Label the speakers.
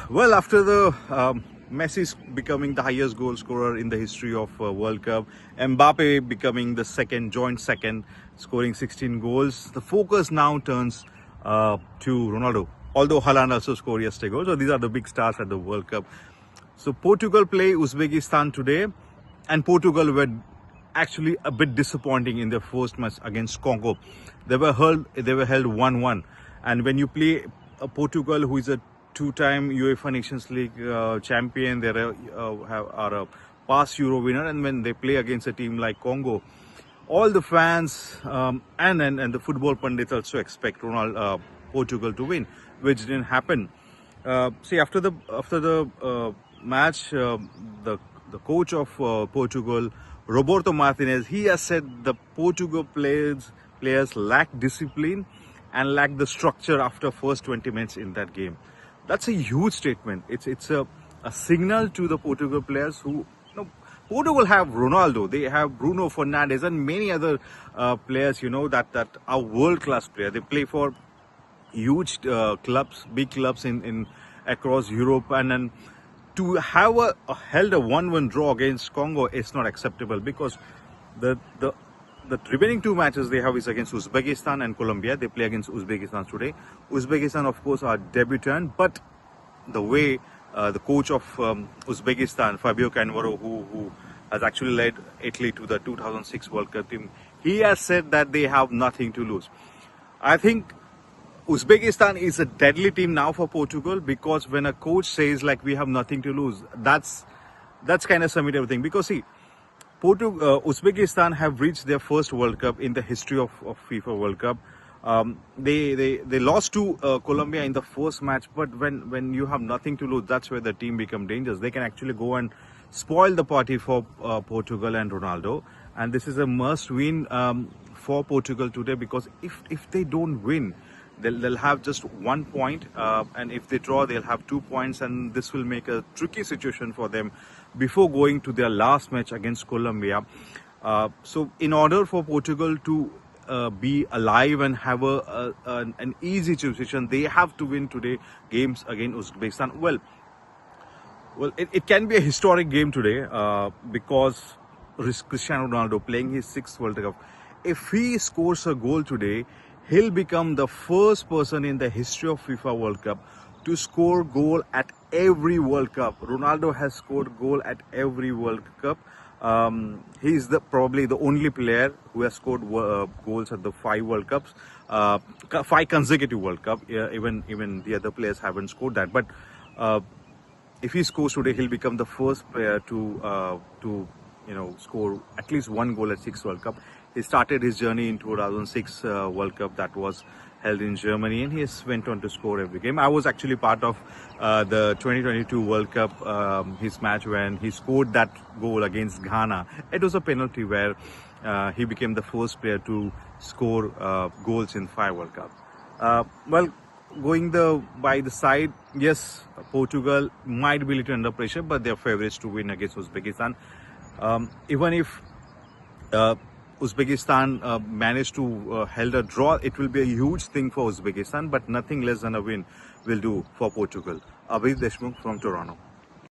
Speaker 1: Well, after the Messi becoming the highest goal scorer in the history of World Cup, Mbappe becoming the joint second, scoring 16 goals, the focus now turns to Ronaldo. Although Haaland also scored yesterday goal, so these are the big stars at the World Cup. So Portugal play Uzbekistan today, and Portugal were actually a bit disappointing in their first match against Congo. They were held 1-1, and when you play Portugal, who is a two-time UEFA Nations League champion, they are a past Euro winner, and when they play against a team like Congo, all the fans and the football pundits also expect Portugal to win, which didn't happen. See, after the match, the coach of Portugal, Roberto Martinez, he has said the Portugal players lack discipline and lack the structure after first 20 minutes in that game. That's a huge statement. It's a signal to the Portugal players who, Portugal have Ronaldo, they have Bruno Fernandes and many other players, that are world-class players. They play for huge clubs, big clubs in across Europe, and then to have held a 1-1 draw against Congo is not acceptable, because the remaining two matches they have is against Uzbekistan and Colombia. They play against Uzbekistan today. Uzbekistan, of course, are debutant, but the way the coach of Uzbekistan, Fabio Cannavaro, who has actually led Italy to the 2006 World Cup team, he has said that they have nothing to lose. I think Uzbekistan is a deadly team now for Portugal, because when a coach says like we have nothing to lose, that's kind of sum it everything. Because see, Uzbekistan have reached their first World Cup in the history of FIFA World Cup. They lost to Colombia in the first match, but when you have nothing to lose, that's where the team become dangerous. They can actually go and spoil the party for Portugal and Ronaldo, and this is a must win for Portugal today, because if they don't win, they'll have just 1 point, and if they draw, they'll have 2 points, and this will make a tricky situation for them before going to their last match against Colombia. So in order for Portugal to be alive and have an easy situation, they have to win today games against Uzbekistan. Well, it can be a historic game today, because Cristiano Ronaldo playing his 6th World Cup. If he scores a goal today, he'll become the first person in the history of FIFA World Cup to score goal at every World Cup. Ronaldo has scored goal at every World Cup. He's probably the only player who has scored goals at the 5 World Cups, 5 consecutive World Cup. Even the other players haven't scored that. But if he scores today, he'll become the first player to score at least 1 goal at 6 World Cup. He started his journey in 2006 World Cup that was held in Germany, and he went on to score every game. I was actually part of the 2022 World Cup, his match when he scored that goal against Ghana. It was a penalty where he became the first player to score goals in 5 World Cup. Well, going by the side, yes, Portugal might be a little under pressure, but they're favorites to win against Uzbekistan. Even if Uzbekistan managed to held a draw, it will be a huge thing for Uzbekistan, but nothing less than a win will do for Portugal. Abhijit Deshmukh from Toronto.